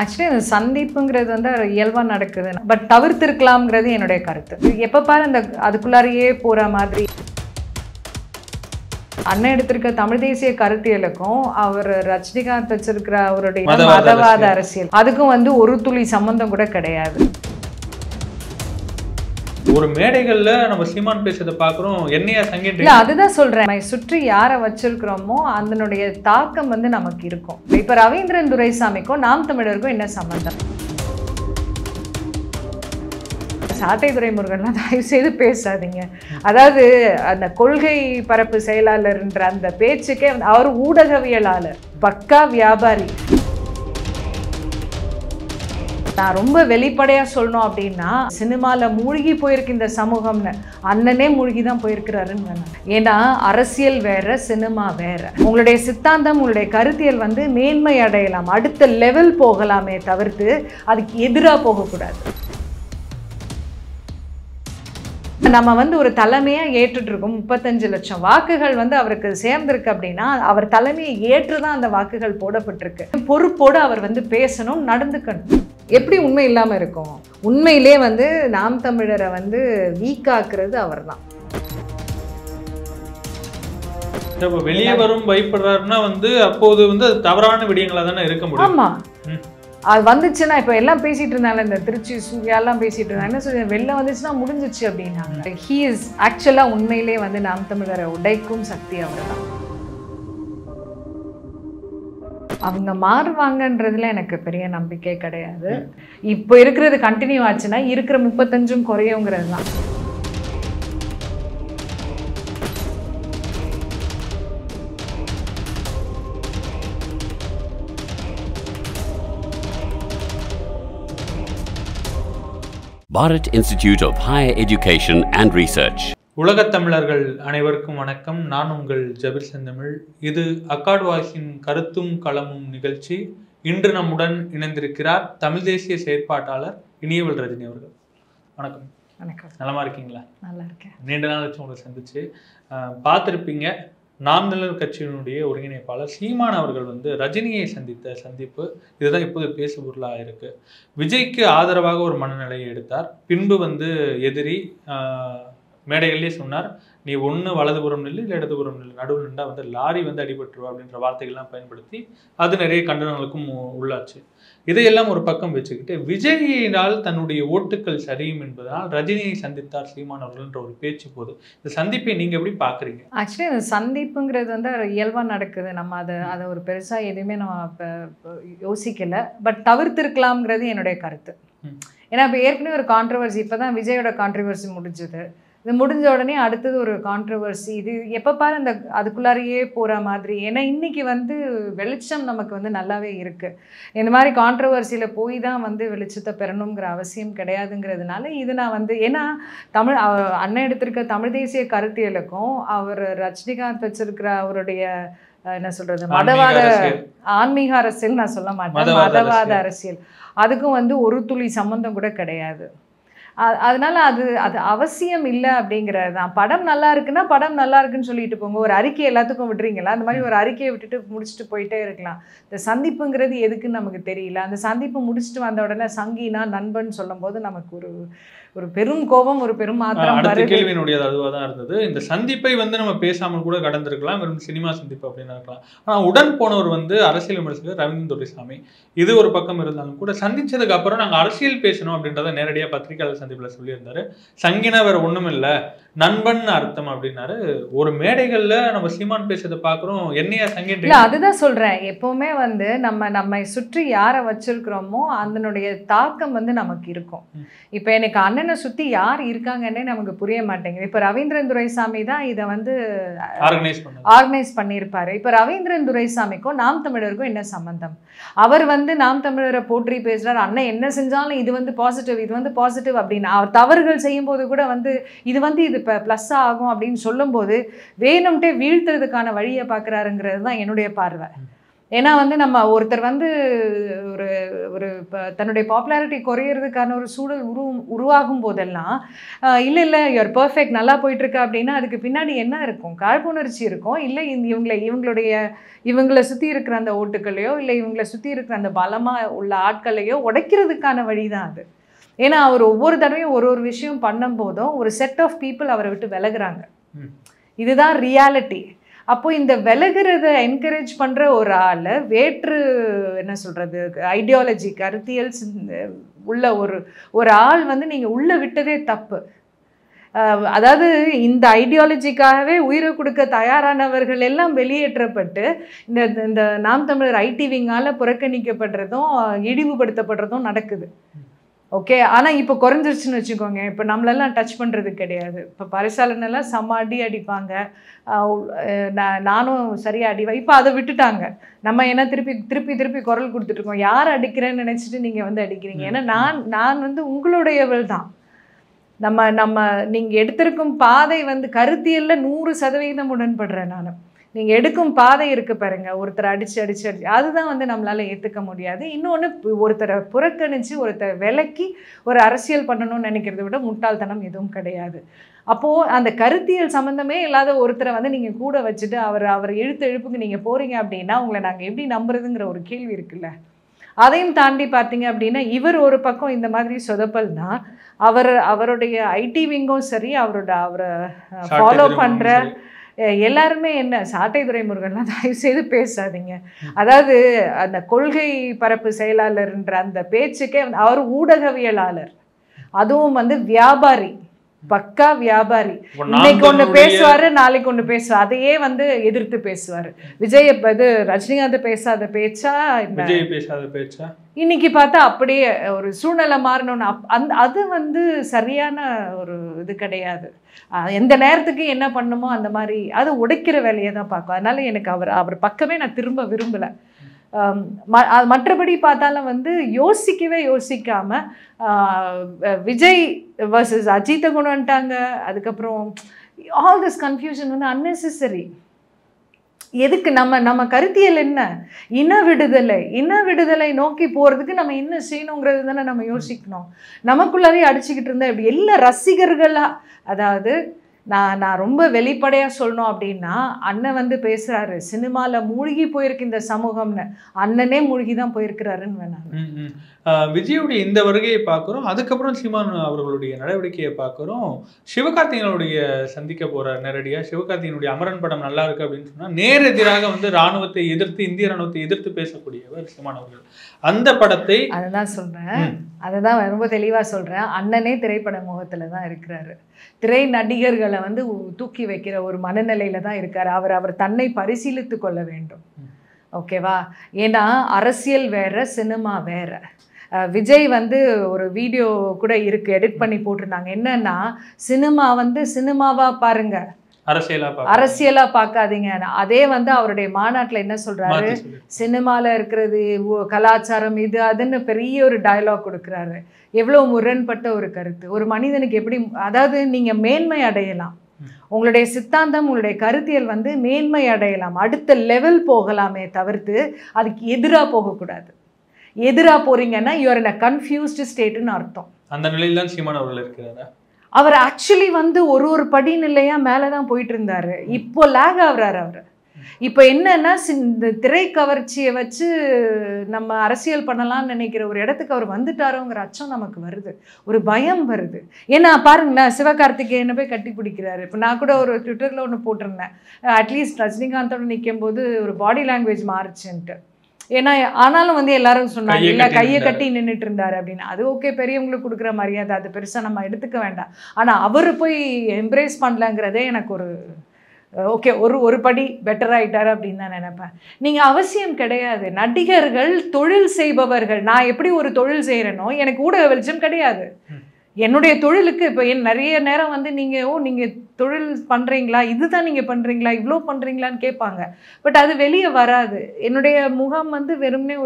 Actually அந்த சந்திப்புங்கிறது வந்து இயல்பாக நடக்குது. பட் தவிர்த்திருக்கலாம்ங்கிறது என்னுடைய கருத்து. எப்போ பாரு அந்த அதுக்குள்ளாரையே போகிற மாதிரி அண்ணன் எடுத்திருக்க தமிழ் தேசிய கருத்தியலுக்கும் அவர் ரஜினிகாந்த் வச்சிருக்கிற அவருடைய மதவாத அரசியல் அதுக்கும் வந்து ஒரு துளி சம்பந்தம் கூட கிடையாது. ஒரு மேடைகள்ல நம்ம சீமான் பேசுறதை பார்க்குறோம். என்னையா சங்கீத இல்ல அதுதான் சொல்றேன். சுற்றி யாரை வச்சிருக்கிறோமோ அதனுடைய தாக்கம் வந்து நமக்கு இருக்கும். இப்ப ரவீந்திரன் துரைசாமிக்கும் நாம் தமிழருக்கும் என்ன சம்பந்தம்? சாட்டை துரைமுருகன்லாம் தயவு செய்து பேசாதீங்க. அதாவது அந்த கொள்கை பரப்பு செயலாளர்ன்ற அந்த பேச்சுக்கே அவர் ஊடகவியலாளர், பக்கா வியாபாரி. நான் ரொம்ப வெளிப்படையாக சொல்லணும் அப்படின்னா, சினிமாவில் மூழ்கி போயிருக்கு இந்த சமூகம்னு அண்ணனே மூழ்கி தான் போயிருக்கிறாருன்னு வேணும். ஏன்னா அரசியல் வேற, சினிமா வேற. உங்களுடைய சித்தாந்தம், உங்களுடைய கருத்தியல் வந்து மேன்மை அடையலாம், அடுத்த லெவல் போகலாமே தவிர்த்து அதுக்கு எதிராக போகக்கூடாது. நம்ம வந்து ஒரு தலைமையாக ஏற்றுட்டு இருக்கோம். 35 லட்சம் வாக்குகள் வந்து அவருக்கு சேர்ந்திருக்கு அப்படின்னா அவர் தலைமையை ஏற்று தான் அந்த வாக்குகள் போடப்பட்டிருக்கு. பொறுப்போடு அவர் வந்து பேசணும், நடந்துக்கணும். எப்படி உண்மை இல்லாமல் இருக்கும்? உண்மையிலே வந்து நாம் தமிழரை வந்து வீக்காக்குறது அவர் தான். வெளியே வரும் பயப்படுறாருன்னா வந்து அப்போது வந்து அது தவறான விடயங்களா தானே இருக்க முடியும். ஆமா, அது வந்துச்சுன்னா இப்போ எல்லாம் பேசிட்டு இருந்தாங்க, இந்த திருச்சி சூர்யாலாம் பேசிட்டு இருந்தாங்க. என்ன சொல்லி வெளில வந்துச்சுன்னா முடிஞ்சிச்சு அப்படின்னாங்க. ஹீ இஸ் ஆக்சுவலாக உண்மையிலே வந்து நாம் தமிழரை உடைக்கும் சக்தி அவர் தான். அவங்க மாறுவாங்கன்றதுல எனக்கு பெரிய நம்பிக்கை கிடையாது. இப்போ இருக்கிறது கண்டினியூ ஆச்சுன்னா இருக்கிற 35 குறையுங்கிறது தான். Bharat Institute of Higher Education and Research. உலகத் தமிழர்கள் அனைவருக்கும் வணக்கம். நான் உங்கள் ஜபீர் செந்தமிழ். இது அக்காட் வாய்ஸின் கருத்தும் களமும் நிகழ்ச்சி. இன்று நம்முடன் இணைந்திருக்கிறார் தமிழ் தேசிய செயற்பாட்டாளர் இனியவள் ரஜினி அவர்கள். வணக்கம். வணக்கம். நலமா இருக்கீங்களா? நல்லா இருக்கேன். நீண்ட நாள் வச்சு உங்களை சந்திச்சு பார்த்துருப்பீங்க. நாம் தமிழர் கட்சியினுடைய ஒருங்கிணைப்பாளர் சீமான் அவர்கள் வந்து ரஜினியை சந்தித்த சந்திப்பு இதுதான் இப்போது பேசு பொருளாக இருக்கு. விஜய்க்கு ஆதரவாக ஒரு மனநிலையை எடுத்தார். பின்பு வந்து எதிரி மேடைகள்லேயே சொன்னார், நீ ஒன்று வலதுபுறம் நில்லு இல்லை இடதுபுறம் நில்லு, நடுவில் நின்றா வந்து லாரி வந்து அடிபட்டுருவா அப்படின்ற வார்த்தைகள்லாம் பயன்படுத்தி அது நிறைய கண்டனங்களுக்கும் உள்ளாச்சு. இதையெல்லாம் ஒரு பக்கம் வச்சுக்கிட்டு விஜயினால் தன்னுடைய ஓட்டுக்கள் சரியும் என்பதனால் ரஜினியை சந்தித்தார் சீமான் அவர்கள்ன்ற ஒரு பேச்சு போது. இந்த சந்திப்பை நீங்க எப்படி பாக்குறீங்க? ஆக்சுவலி இந்த சந்திப்புங்கிறது வந்து இயல்பாக நடக்குது. நம்ம அதை ஒரு பெருசாக எதுவுமே நம்ம இப்போ யோசிக்கல. பட் தவிர்த்திருக்கலாம்ங்கிறது என்னுடைய கருத்து. ஏன்னா இப்போ ஏற்கனவே ஒரு கான்ட்ரவர்சி, இப்போ தான் விஜயோட கான்ட்ரவர்சி முடிஞ்சது. இது முடிஞ்ச உடனே அடுத்தது ஒரு கான்ட்ரவர்சி. இது எப்போ பாரு அந்த அதுக்குள்ளாரையே போகிற மாதிரி. ஏன்னா இன்றைக்கி வந்து வெளிச்சம் நமக்கு வந்து நல்லாவே இருக்குது. இந்த மாதிரி கான்ட்ரவர்சியில் போய் தான் வந்து வெளிச்சத்தை பெறணுங்கிற அவசியம் கிடையாதுங்கிறதுனால இது நான் வந்து ஏன்னா அண்ணன் எடுத்திருக்க தமிழ் தேசிய கருத்தியலுக்கும் அவர் ரஜினிகாந்த் வச்சிருக்கிற அவருடைய என்ன சொல்கிறது மதவாத ஆன்மீக அரசியல் நான் சொல்ல மாட்டேன், மதவாத அரசியல் அதுக்கும் வந்து ஒரு துளி சம்பந்தம் கூட கிடையாது. அதனால அது அவசியம் இல்லை அப்படிங்கிறது தான். படம் நல்லா இருக்குன்னா படம் நல்லா இருக்குன்னு சொல்லிட்டு போங்க. ஒரு அறிக்கை எல்லாத்துக்கும் விடுறீங்களா? அந்த மாதிரி ஒரு அறிக்கையை விட்டுட்டு முடிச்சுட்டு போயிட்டே இருக்கலாம். இந்த சந்திப்புங்கிறது எதுக்குன்னு நமக்கு தெரியல. அந்த சந்திப்பு முடிச்சுட்டு வந்த உடனே சங்கினா நண்பன் சொல்லும் போது நமக்கு ஒரு பெரும் கோபம், ஒரு பெரும் ஆத்திரம். அடுத்த கேள்வியினுடைய அதுவாக தான் இருந்தது. இந்த சந்திப்பை வந்து நம்ம பேசாமல் கூட கடந்திருக்கலாம், வெறும் சினிமா சந்திப்பு அப்படின்னு இருக்கலாம். ஆனால் உடன் போனவர் வந்து அரசியல் விமர்சகர் ரவீந்திரன் துரைசாமி. இது ஒரு பக்கம் இருந்தாலும் கூட சந்திச்சதுக்கு அப்புறம் நாங்கள் அரசியல் பேசணும் அப்படின்றத நேரடியாக பத்திரிகையாளர் சந்திப்பில் சொல்லியிருந்தாரு. சங்கினா வேற ஒன்றும் இல்லை, நண்பன் அர்த்தம் அப்படின்னாரு. ஒரு மேடைகள்ல நம்ம சீமான் பேசுறதை பார்க்குறோம். என்னையா சங்கீத இல்லை அதுதான் சொல்றேன். எப்பவுமே வந்து நம்மை சுற்றி யாரை வச்சிருக்கிறோமோ அதனுடைய தாக்கம் வந்து நமக்கு இருக்கும். இப்போ எனக்கு அண்ணனை சுற்றி யார் இருக்காங்கன்னே நமக்கு புரிய மாட்டேங்குது. இப்போ ரவீந்திரன் துரைசாமி தான் இதை வந்து ஆர்கனைஸ் பண்ணியிருப்பாரு. இப்போ ரவீந்திரன் துரைசாமிக்கும் நாம் தமிழருக்கும் என்ன சம்பந்தம்? அவர் வந்து நாம் தமிழரை போற்றி பேசுறாரு. அண்ணன் என்ன செஞ்சாலும் இது வந்து பாசிட்டிவ், இது வந்து பாசிட்டிவ் அப்படின்னு. அவர் தவறுகள் செய்யும் போது கூட வந்து இது இப்போ ப்ளஸ் ஆகும் அப்படின்னு சொல்லும்போது வேணும்ட்டே வீழ்த்துறதுக்கான வழியை பார்க்குறாருங்கிறது தான் என்னுடைய பார்வை. ஏன்னா வந்து நம்ம ஒருத்தர் வந்து ஒரு ஒரு தன்னுடைய பாப்புலாரிட்டி குறையிறதுக்கான ஒரு சூழல் உருவாகும் போதெல்லாம் இல்லை யூஆர் பர்ஃபெக்ட் நல்லா போயிட்டுருக்கா அப்படின்னா அதுக்கு பின்னாடி என்ன இருக்கும்? காழ்ப்புணர்ச்சி இருக்கும். இல்லை இவங்களை சுற்றி இருக்கிற அந்த ஓட்டுக்களையோ இல்லை இவங்களை சுற்றி இருக்கிற அந்த பலமாக உள்ள ஆட்களையோ உடைக்கிறதுக்கான வழி தான் அது. ஏன்னா அவர் ஒவ்வொரு தடவையும் ஒரு விஷயம் பண்ணும் போதும் ஒரு செட் ஆஃப் பீப்புள் அவரை விட்டு விலகுறாங்க. இதுதான் ரியாலிட்டி. அப்போ இந்த விலகிறத என்கரேஜ் பண்ணுற ஒரு ஆள் வேற்று என்ன சொல்கிறது ஐடியாலஜி கருத்தியல் உள்ள ஒரு ஆள் வந்து நீங்கள் உள்ளே விட்டதே தப்பு. அதாவது இந்த ஐடியாலஜிக்காகவே உயிரை கொடுக்க தயாரானவர்கள் எல்லாம் வெளியேற்றப்பட்டு இந்த நாம் தமிழர் ஐடி விங்கால் புறக்கணிக்கப்படுறதும் இழிவுபடுத்தப்படுறதும் நடக்குது. ஓகே, ஆனால் இப்போ குறைஞ்சிருச்சுன்னு வச்சுக்கோங்க. இப்போ நம்மளெல்லாம் டச் பண்ணுறது கிடையாது. இப்போ பரிசாலனெல்லாம் செம்ம அடிப்பாங்க, நானும் சரியாக அடிவேன். இப்போ அதை விட்டுட்டாங்க. நம்ம என்ன திருப்பி குரல் கொடுத்துட்ருக்கோம். யார் அடிக்கிறேன்னு நினச்சிட்டு நீங்கள் வந்து அடிக்கிறீங்க? ஏன்னா நான் வந்து உங்களுடையவள் தான். நம்ம நீங்கள் எடுத்திருக்கும் பாதை வந்து கருத்தியல்ல 100% உடன்படுறேன் நான். நீங்கள் எடுக்கும் பாதை இருக்குது பாருங்க, ஒருத்தரை அடிச்சு அதுதான் வந்து நம்மளால் ஏற்றுக்க முடியாது. இன்னொன்று, ஒருத்தரை புறக்கணித்து ஒருத்தரை விலக்கி ஒரு அரசியல் பண்ணணும்னு நினைக்கிறத விட முட்டாள்தனம் எதுவும் கிடையாது. அப்போது அந்த கருத்தியல் சம்மந்தமே இல்லாத ஒருத்தரை வந்து நீங்கள் கூட வச்சுட்டு அவர் எழுப்புக்கு நீங்கள் போகிறீங்க அப்படின்னா உங்களை நாங்கள் எப்படி நம்புறதுங்கிற ஒரு கேள்வி இருக்குல்ல. அதையும் தாண்டி பார்த்தீங்க அப்படின்னா இவர் ஒரு பக்கம் இந்த மாதிரி சொதப்பல்னா அவருடைய ஐடி விங்கும் சரி, அவரை ஃபாலோ பண்ணுற எல்லாருமே என்ன சாட்டை துரைமுருகன்லாம் தயவு செய்து பேசாதீங்க. அதாவது அந்த கொள்கை பரப்பு செயலாளர்ன்ற அந்த பேச்சுக்கே அவர் ஊடகவியலாளர், அதுவும் வந்து வியாபாரி, பக்கா வியாபாரி. இன்னைக்கு ஒன்று பேசுவாரு, நாளைக்கு ஒன்று பேசுவார், அதையே வந்து எதிர்த்து பேசுவார். விஜய் இது ரஜினிகாந்த் பேசாத பேச்சா இன்னைக்கு பார்த்தா அப்படியே ஒரு சூழ்நிலை மாறணும்னு அது வந்து சரியான ஒரு இது கிடையாது. எந்த நேரத்துக்கு என்ன பண்ணுமோ அந்த மாதிரி அது உடைக்கிற வேலையை தான் பார்க்கும். அதனால எனக்கு அவர் பக்கமே நான் திரும்ப விரும்பலை. மற்றபடி பார்த்தாலும் வந்து யோசிக்காம விஜய் வர்சஸ் அஜித்தை கொண்டு வந்துட்டாங்க. அதுக்கப்புறம் ஆல் திஸ் கன்ஃபியூஷன் வந்து அன்னெசரி. எதுக்கு? நம்ம கருத்தியல் என்ன? இன விடுதலை நோக்கி போகிறதுக்கு நம்ம என்ன செய்யணுங்கிறது தானே நம்ம யோசிக்கணும். நமக்குள்ளாரே அடிச்சுக்கிட்டு இருந்தால் இப்படி எல்லா ரசிகர்களாக, அதாவது நான் ரொம்ப வெளிப்படையாக சொல்லணும் அப்படின்னா, அண்ணன் வந்து பேசுகிறாரு சினிமாவில் மூழ்கி போயிருக்கு இந்த சமூகம்னு, அண்ணனே மூழ்கி தான் போயிருக்கிறாருன்னு வேணாங்க. விஜயுடைய இந்த வருகையை பார்க்குறோம், அதுக்கப்புறம் சீமான் அவர்களுடைய நடவடிக்கையை பார்க்குறோம். சிவகார்த்திகேயனுடைய சந்திக்க போகிற நேரடியாக சிவகார்த்திகேயனுடைய அமரன் படம் நல்லா இருக்குது அப்படின்னு சொன்னால் நேரெதிராக வந்து இராணுவத்தை எதிர்த்து, இந்திய இராணுவத்தை எதிர்த்து பேசக்கூடியவர் சீமான் அவர்கள். அந்த படத்தை அதுதான் ரொம்ப தெளிவாக சொல்கிறேன். அண்ணனே திரைப்பட முகத்தில் தான் இருக்கிறாரு. திரை நடிகர்களை வந்து தூக்கி வைக்கிற ஒரு மனநிலையில தான் இருக்காரு. அவர் தன்னை பரிசீலித்து கொள்ள வேண்டும். ஓகேவா? ஏன்னா அரசியல் வேற, சினிமா வேற. விஜய் வந்து ஒரு வீடியோ கூட இருக்கு, எடிட் பண்ணி போட்டிருந்தாங்க. என்னன்னா, சினிமா வந்து சினிமாவா பாருங்க, அரசியலா பார்க்காதீங்க. அதே வந்து அவருடைய மாநாட்டில் என்ன சொல்றாரு, சினிமாவில் இருக்கிறது கலாச்சாரம் இது அதுன்னு பெரிய ஒரு டயலாக் கொடுக்குறாரு. எவ்வளோ முரண்பட்ட ஒரு கருத்து. ஒரு மனிதனுக்கு எப்படி, அதாவது நீங்கள் மேன்மை அடையலாம், உங்களுடைய சித்தாந்தம் உங்களுடைய கருத்தியல் வந்து மேன்மை அடையலாம், அடுத்த லெவல் போகலாமே தவிர்த்து அதுக்கு எதிராக போகக்கூடாது. எதிராக போறீங்கன்னா யூஆர் இன் அ கன்ஃபியூஸ்டு ஸ்டேட்டுன்னு அர்த்தம். அந்த நிலையில் தான் சீமான் அவர்கள் இருக்கிறாரா? அவர் ஆக்சுவலி வந்து ஒரு படி நிலையா மேலே தான் போயிட்டு இருந்தாரு. இப்போ லேக் ஆகுறாரு அவர். இப்போ என்னன்னா, இந்த திரை கவர்ச்சியை வச்சு நம்ம அரசியல் பண்ணலாம்னு நினைக்கிற ஒரு இடத்துக்கு அவர் வந்துட்டாரோங்கிற அச்சம் நமக்கு வருது, ஒரு பயம் வருது. ஏன்னா பாருங்களேன், சிவகார்த்திகேயனை போய் கட்டி பிடிக்கிறாரு. இப்போ நான் கூட ஒரு ட்விட்டரில் ஒன்று போட்டிருந்தேன், அட்லீஸ்ட் ரஜினிகாந்தோட நிற்கும் போது ஒரு பாடி லாங்குவேஜ் மாறுச்சுன்ட்டு. ஏன்னா ஆனாலும் வந்து எல்லாரும் சொன்னாங்க இல்லை கையை கட்டி நின்றுட்டு இருந்தாரு அப்படின்னு. அது ஓகே, பெரியவங்களுக்கு கொடுக்குற மரியாதை, அது பெருசாக நம்ம எடுத்துக்க வேண்டாம். ஆனால் அவர் போய் எம்ப்ரேஸ் பண்ணலங்கிறதே எனக்கு ஒரு ஓகே, ஒரு படி பெட்டர் ஆகிட்டார் அப்படின்னு தான் நினைப்பேன். நீங்கள் அவசியம் கிடையாது. நடிகர்கள் தொழில் செய்பவர்கள். நான் எப்படி ஒரு தொழில் செய்கிறேனோ எனக்கு ஊடக வெளிச்சம் கிடையாது. என்னுடைய தொழிலுக்கு இப்போ நிறைய நேரம் வந்து நீங்கள் தொழில் பண்ணுறீங்களா, இதுதான் நீங்கள் பண்ணுறீங்களா, இவ்வளோ பண்ணுறீங்களான்னு கேட்பாங்க. பட் அது வெளியே வராது. என்னுடைய முகம் வந்து வெறும்னே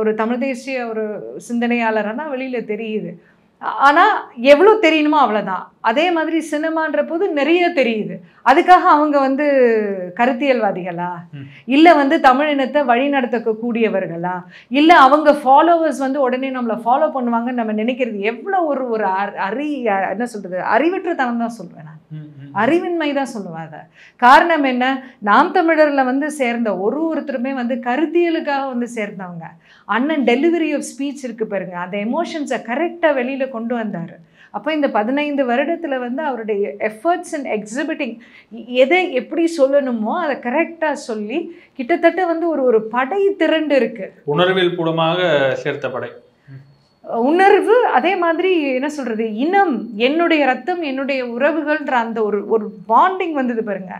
ஒரு தமிழ் தேசிய ஒரு சிந்தனையாளரானா வெளியில் தெரியுது. ஆனால் எவ்வளோ தெரியணுமோ அவ்வளோதான். அதே மாதிரி சினிமான்ற போது நிறைய தெரியுது. அதுக்காக அவங்க வந்து கருத்தியல்வாதிகளா, இல்லை வந்து தமிழினத்தை வழி நடத்தக்கூடியவர்களா, இல்லை அவங்க ஃபாலோவர்ஸ் வந்து உடனே நம்மளை ஃபாலோ பண்ணுவாங்கன்னு நம்ம நினைக்கிறது எவ்வளோ ஒரு ஒரு என்ன சொல்கிறது, அறிவற்றத்தனம் தான் சொல்லுவேன் நான். அறிவின்மை தான் சொல்லுவேன். அதை காரணம் என்ன, நாம் தமிழரில் வந்து சேர்ந்த ஒருத்தருமே வந்து கருத்தியலுக்காக வந்து சேர்ந்தவங்க. அண்ணன் டெலிவரி ஆஃப் ஸ்பீச் இருக்கு பாருங்க, அந்த எமோஷன்ஸை கரெக்டாக வெளியில் கொண்டு வந்தார். அப்போ இந்த 15 வருடத்தில் வந்து அவருடைய எஃபர்ட்ஸ் அண்ட் எக்ஸிபிட்டிங், எதை எப்படி சொல்லணுமோ அதை கரெக்டாக சொல்லி கிட்டத்தட்ட வந்து ஒரு படை திரண்டு இருக்கு. உணர்வில் பூடமாக சேர்த்த படை உணர்வு. அதே மாதிரி என்ன சொல்றது, இனம், என்னுடைய ரத்தம் என்னுடைய உறவுகள்ன்ற அந்த ஒரு பாண்டிங் வந்தது பாருங்க.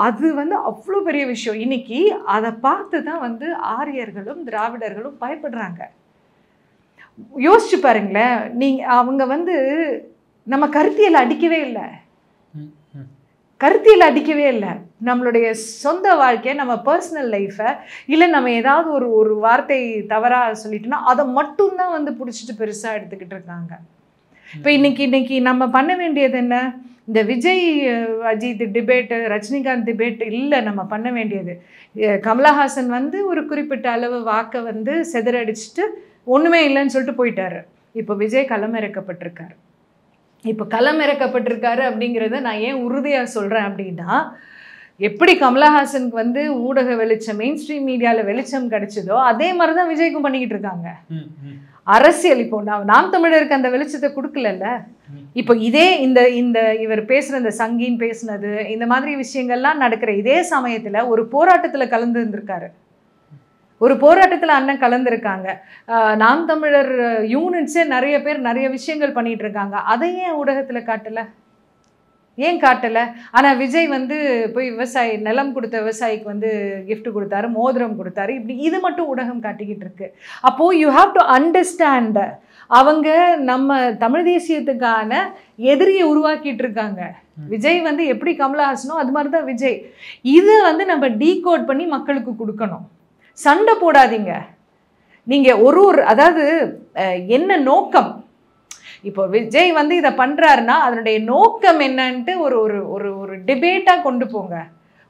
அது வந்து அவ்வளோ பெரிய விஷயம். இன்னைக்கு அதை பார்த்து தான் வந்து ஆரியர்களும் திராவிடர்களும் பயப்படுறாங்க. யோசிச்சு பாருங்களேன், அவங்க வந்து நம்ம கருத்தியல் அடிக்கவே இல்லை, கருத்தியல் அடிக்கவே இல்லை. நம்மளுடைய சொந்த வாழ்க்கையை, நம்ம பர்சனல் லைஃப்பை, இல்லை நம்ம ஏதாவது ஒரு வார்த்தை தவறாக சொல்லிட்டோன்னா அதை மட்டும்தான் வந்து பிடிச்சிட்டு பெருசாக எடுத்துக்கிட்டு இருக்காங்க. இப்போ இன்னைக்கு நம்ம பண்ண வேண்டியது என்ன, இந்த விஜய் அஜித் டிபேட்டு, ரஜினிகாந்த் டிபேட் இல்லை. நம்ம பண்ண வேண்டியது, கமலஹாசன் வந்து ஒரு குறிப்பிட்ட அளவு வாக்கை வந்து செதறடிச்சிட்டு ஒன்றுமே இல்லைன்னு சொல்லிட்டு போயிட்டாரு. இப்போ விஜய் களமிறக்கப்பட்டிருக்காரு. இப்போ களமிறக்கப்பட்டிருக்காரு அப்படிங்கிறத நான் ஏன் உறுதியாக சொல்கிறேன் அப்படின்னா, எப்படி கமலஹாசனுக்கு வந்து ஊடக வெளிச்சம், மெயின் ஸ்ட்ரீம் மீடியாவில் வெளிச்சம் கிடைச்சதோ அதே மாதிரி தான் விஜய்க்கும் பண்ணிக்கிட்டு இருக்காங்க. அரசியல் இப்போ நாம் தமிழருக்கு அந்த வெளிச்சத்தை கொடுக்கலல்ல. இப்போ இதே இந்த இவர் பேசுகிற இந்த சங்கீன் பேசுனது, இந்த மாதிரி விஷயங்கள்லாம் நடக்கிற இதே சமயத்தில் ஒரு போராட்டத்தில் கலந்து இருந்திருக்காரு. ஒரு போராட்டத்தில் அண்ணன் கலந்துருக்காங்க. நாம் தமிழர் யூனிட்ஸே நிறைய பேர் நிறைய விஷயங்கள் பண்ணிட்டு இருக்காங்க. அதை ஏன் ஊடகத்தில் காட்டலை, ஏன் காட்டலை? ஆனால் விஜய் வந்து போய் நிலம் கொடுத்த விவசாயிக்கு வந்து கிஃப்ட் கொடுத்தாரு, மோதிரம் கொடுத்தாரு, இப்படி இது மட்டும் ஊடகம் காட்டிக்கிட்டு இருக்கு. அப்போது யூ ஹாவ் டு அண்டர்ஸ்டாண்ட், அவங்க நம்ம தமிழ் தேசியத்துக்கான எதிரியை உருவாக்கிட்டு இருக்காங்க. விஜய் வந்து எப்படி கமலஹாசனோ அது மாதிரி தான் விஜய். இதை வந்து நம்ம டீகோட் பண்ணி மக்களுக்கு கொடுக்கணும். சண்டை போடாதீங்க நீங்கள். அதாவது என்ன நோக்கம், இப்போ விஜய் வந்து இதை பண்ணுறாருன்னா அதனுடைய நோக்கம் என்னன்ட்டு ஒரு டிபேட்டாக கொண்டு போங்க,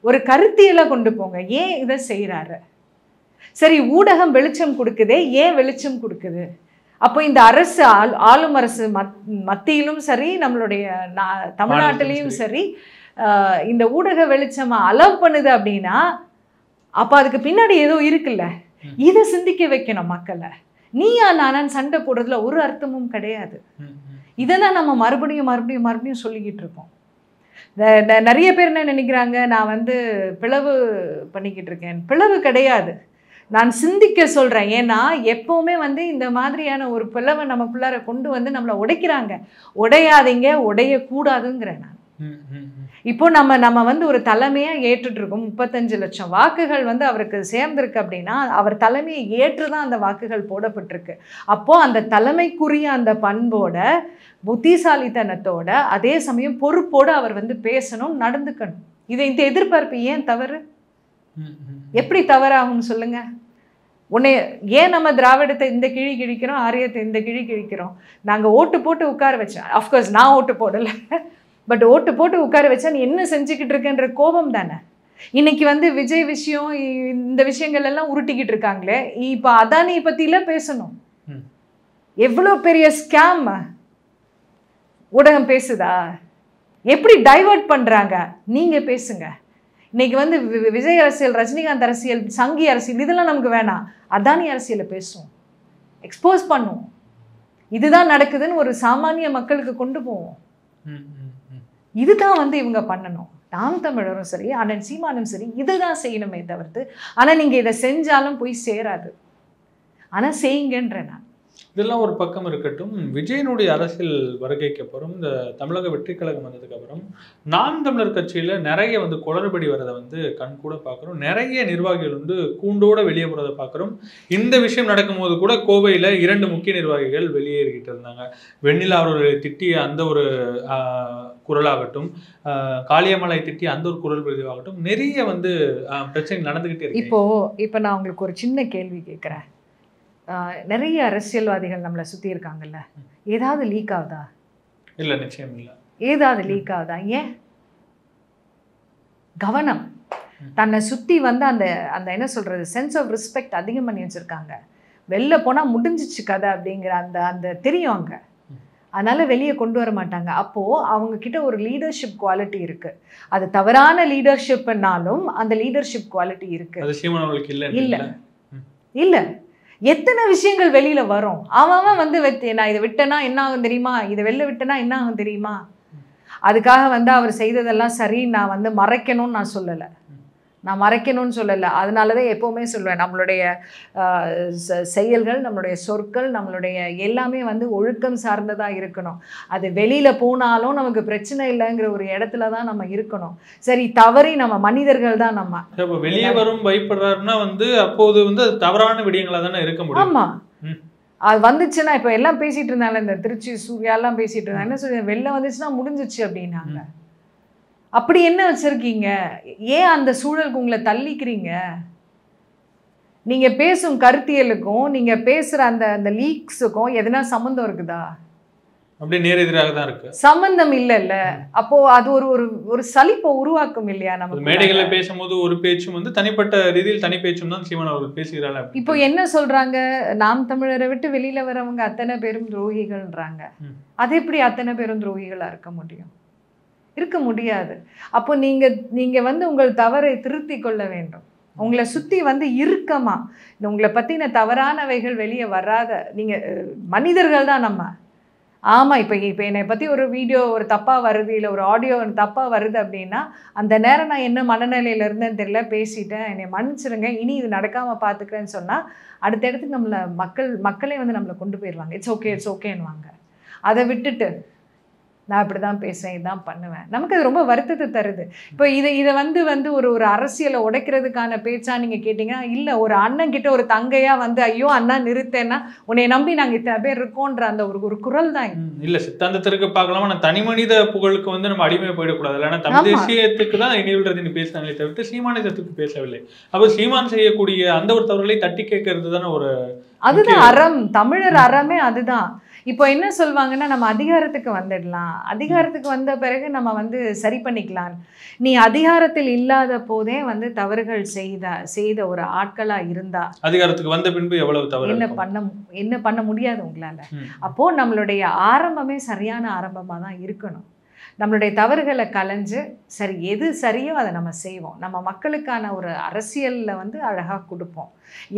ஒரு கருத்தியலாக கொண்டு போங்க. ஏன் இதை செய்கிறாரு? சரி, ஊடகம் வெளிச்சம் கொடுக்குதே, ஏன் வெளிச்சம் கொடுக்குது? அப்போ இந்த அரசு ஆளும் அரசு மத்தியிலும் சரி, நம்மளுடைய தமிழ்நாட்டிலையும் சரி, இந்த ஊடக வெளிச்சம் அலோவ் பண்ணுது அப்படின்னா அப்போ அதுக்கு பின்னாடி ஏதோ இருக்குல்ல. இதை சிந்திக்க வைக்கணும் மக்களை. நீயா நானான்னு சண்டை போடுறதுல ஒரு அர்த்தமும் கிடையாது. இதை தான் நம்ம மறுபடியும் சொல்லிக்கிட்டு இருக்கோம். நிறைய பேர் என்ன நினைக்கிறாங்க, நான் வந்து பிளவு பண்ணிக்கிட்டு இருக்கேன். பிளவு கிடையாது, நான் சிந்திக்க சொல்கிறேன். ஏன்னா எப்போவுமே வந்து இந்த மாதிரியான ஒரு பிளவை நமக்குள்ளார கொண்டு வந்து நம்மளை உடைக்கிறாங்க. உடையாதீங்க, உடையக்கூடாதுங்கிறேன் நான். இப்போ நம்ம வந்து ஒரு தலைமையாக ஏற்றுட்டு இருக்கோம். 35 லட்சம் வாக்குகள் வந்து அவருக்கு சேர்ந்திருக்கு அப்படின்னா அவர் தலைமையை ஏற்று தான் அந்த வாக்குகள் போடப்பட்டிருக்கு. அப்போ அந்த தலைமைக்குரிய அந்த பண்போட, புத்திசாலித்தனத்தோட, அதே சமயம் பொறுப்போடு அவர் வந்து பேசணும், நடந்துக்கணும். இந்த எதிர்பார்ப்பு ஏன் தவறு? எப்படி தவறாகும் சொல்லுங்க? ஏன் நம்ம திராவிடத்தை இந்த கிழி கிழிக்கிறோம், ஆரியத்தை இந்த கிழி கிழிக்கிறோம்? நாங்கள் ஓட்டு போட்டு உட்கார வச்சேன். அஃப்கோர்ஸ் நான் ஓட்டு போடலை, பட் ஓட்டு போட்டு உட்கார வச்சா நீ என்ன செஞ்சுக்கிட்டு இருக்கேன்ற கோபம் தானே. இன்னைக்கு வந்து விஜய் விஷயம், இந்த விஷயங்கள் எல்லாம் உருட்டிக்கிட்டு இருக்காங்களே, இப்போ அதானி பற்றிலாம் பேசணும். எவ்வளோ பெரிய ஸ்கேம் ஊடகம் பேசுதா? எப்படி டைவர்ட் பண்ணுறாங்க? நீங்கள் பேசுங்க. இன்னைக்கு வந்து விஜய் அரசியல், ரஜினிகாந்த் அரசியல், சங்கி அரசியல் இதெல்லாம் நமக்கு வேணாம். அதானி அரசியலை பேசுவோம், எக்ஸ்போஸ் பண்ணுவோம். இதுதான் நடக்குதுன்னு ஒரு சாமானிய மக்களுக்கு கொண்டு போவோம். இதுதான் வந்து இவங்க பண்ணணும். நாம் தமிழரும் சரி, அண்ணன் சீமானும் சரி, இதுதான் செய்யணுமே தவிர்த்து. ஆனால் நீங்கள் இதை செஞ்சாலும் போய் சேராது. ஆனால் செய்யுங்கன்ற நான். இதெல்லாம் ஒரு பக்கம் இருக்கட்டும். விஜயனுடைய அரசியல் வருகைக்கு அப்புறம், இந்த தமிழக வெற்றி கழகம் வந்ததுக்கு அப்புறம், நாம் தமிழர் கட்சியில் நிறைய வந்து குளறுபடி வரதை வந்து கண் கூட பார்க்குறோம். நிறைய நிர்வாகிகள் வந்து கூண்டோட வெளியே போகிறத பார்க்குறோம். இந்த விஷயம் நடக்கும்போது கூட கோவையில் 2 முக்கிய நிர்வாகிகள் வெளியேறிக்கிட்டு இருந்தாங்க. வெண்ணிலா அவர்களை திட்டிய அந்த ஒரு குரலாகட்டும், காளியம்மலை திட்டிய அந்த ஒரு குரல் பதிவாகட்டும், நிறைய வந்து பிரச்சனை நடந்துக்கிட்டே இருக்கு. இப்போ நான் உங்களுக்கு ஒரு சின்ன கேள்வி கேட்குறேன். நிறைய அரசியல்வாதிகள் நம்மளை சுற்றி இருக்காங்கல்ல, ஏதாவது லீக் ஆகுதா? இல்லை, நிச்சயம் இல்லை. ஏதாவது லீக் ஆகுதா? ஏன்? கவனம். தன்னை சுற்றி வந்து அந்த அந்த என்ன சொல்கிறது, சென்ஸ் ஆஃப் ரெஸ்பெக்ட் அதிகம் பண்ணி வச்சுருக்காங்க. வெளில போனால் முடிஞ்சிச்சு கதை அப்படிங்கிற அந்த அந்த தெரியும் அங்கே. அதனால் வெளியே கொண்டு வர மாட்டாங்க. அப்போது அவங்கக்கிட்ட ஒரு லீடர்ஷிப் குவாலிட்டி இருக்குது. அது தவறான லீடர்ஷிப்னாலும் அந்த லீடர்ஷிப் குவாலிட்டி இருக்குது. இல்லை இல்லை, எத்தனை விஷயங்கள் வெளியில் வரும். அவன் வந்து நான் இதை விட்டேன்னா என்ன ஆகும் தெரியுமா, இதை வெளில விட்டேன்னா என்ன ஆகும் தெரியுமா. அதுக்காக வந்து அவர் செய்ததெல்லாம் சரி நான் வந்து மறைக்கணும்னு நான் சொல்லலை, நான் மறைக்கணும்னு சொல்லலை. அதனால தான் எப்போவுமே சொல்லுவேன், நம்மளுடைய செயல்கள், நம்மளுடைய சொற்கள், நம்மளுடைய எல்லாமே வந்து ஒழுக்கம் சார்ந்ததாக இருக்கணும். அது வெளியில் போனாலும் நமக்கு பிரச்சனை இல்லைங்கிற ஒரு இடத்துல தான் நம்ம இருக்கணும். சரி, தவறி நம்ம மனிதர்கள் தான். நம்ம இப்போ வெளியே வரும் பயப்படுறாருன்னா வந்து அப்போது வந்து அது தவறான விடயங்களாக தானே இருக்க முடியும். ஆமாம், அது வந்துச்சுன்னா இப்போ எல்லாம் பேசிகிட்டு இருந்தாங்க, இந்த திருச்சி சூர்யாலாம் பேசிகிட்டு இருந்தாங்க, என்ன சொல்லி வெளில வந்துச்சுன்னா முடிஞ்சிச்சு அப்படின்னாங்க. அப்படி என்ன வச்சிருக்கீங்க? ஏன் அந்த சூழலுக்கு உங்களை தள்ளிக்கிறீங்க? நீங்க பேசும் கருத்தியலுக்கும் நீங்க பேசுற அந்த அந்த லீக்ஸுக்கும் எதனா சம்பந்தம் இருக்குதா? அப்படி நேரெதிராக தான் இருக்கு. சம்பந்தம் இல்லைல்ல. அப்போ அது ஒரு ஒரு ஒரு சலிப்பை உருவாக்கும் இல்லையா? நம்ம மேடைகளில் பேசும்போது ஒரு பேச்சும் வந்து தனிப்பட்ட ரீதியில் தனி பேச்சும் தான் சீமான் அவர்கள் பேசுகிறாள். இப்போ என்ன சொல்றாங்க, நாம் தமிழரை விட்டு வெளியில வரவங்க அத்தனை பேரும் துரோகிகள்ன்றாங்க. அது எப்படி அத்தனை பேரும் துரோகிகளா இருக்க முடியும்? இருக்க முடியாது. அப்போ நீங்க வந்து உங்கள் தவறை திருத்தி கொள்ள வேண்டும். உங்களை சுற்றி வந்து இறுக்கமா உங்களை பற்றின தவறானவைகள் வெளியே வராத, நீங்கள் மனிதர்கள் தான் நம்ம. ஆமாம், இப்போ என்னை பற்றி ஒரு வீடியோ ஒரு தப்பாக வருது, இல்லை ஒரு ஆடியோ தப்பாக வருது அப்படின்னா அந்த நேரம் நான் என்ன மனநிலையில் இருந்தேன்னு தெரியல, பேசிட்டேன், என்னை மன்னிச்சிருங்க, இனி இது நடக்காமல் பார்த்துக்கிறேன்னு சொன்னால் அடுத்த இடத்துக்கு நம்மளை மக்களே வந்து நம்மளை கொண்டு போயிடுவாங்க. இட்ஸ் ஓகேன்னுவாங்க. அதை விட்டுட்டு நான் இப்படி தான் பேசுவேன், இதுதான் பண்ணுவேன், நமக்கு அது ரொம்ப வருத்தத்தை தருது. இப்போ இதை வந்து ஒரு அரசியலை உடைக்கிறதுக்கான பேச்சா நீங்கள் கேட்டிங்கன்னா இல்லை. ஒரு அண்ணன் கிட்ட ஒரு தங்கையாக வந்து ஐயோ அண்ணா நிறுத்தேன்னா உன்னை நம்பி நாங்கள் இத்தனை பேர் இருக்கோன்ற அந்த ஒரு குரல் தான். இல்லை, சித்தாந்தத்திற்கு பார்க்கலாம், ஆனால் தனி மனித புகழுக்கு வந்து நம்ம அடிமையை போயிடக்கூடாது. இல்லைன்னா தமிழ் தேசியத்துக்கு தான் இனிவில்றது பேசுனாங்களே தவிர்த்து சீமானிதத்துக்கு பேசவில்லை. அப்போ சீமான் செய்யக்கூடிய அந்த ஒரு தவறுகளை தட்டி கேட்கறது தானே ஒரு, அதுதான் அறம். தமிழர் அறமே அதுதான். இப்போ என்ன சொல்லுவாங்கன்னா, நம்ம அதிகாரத்துக்கு வந்துடலாம், அதிகாரத்துக்கு வந்த பிறகு நம்ம வந்து சரி பண்ணிக்கலாம். நீ அதிகாரத்தில் இல்லாத போதே வந்து தவறுகள் செய்த ஒரு ஆட்களா இருந்தா அதிகாரத்துக்கு வந்த பின்பு எவ்வளவு தவறு என்ன பண்ண முடியாது உங்களால. அப்போ நம்மளுடைய ஆரம்பமே சரியான ஆரம்பமா தான் இருக்கணும். நம்மளுடைய தவறுகளை களைஞ்சு சரி எது சரியோ அதை நம்ம செய்வோம். நம்ம மக்களுக்கான ஒரு அரசியலில் வந்து அழகாக கொடுப்போம்.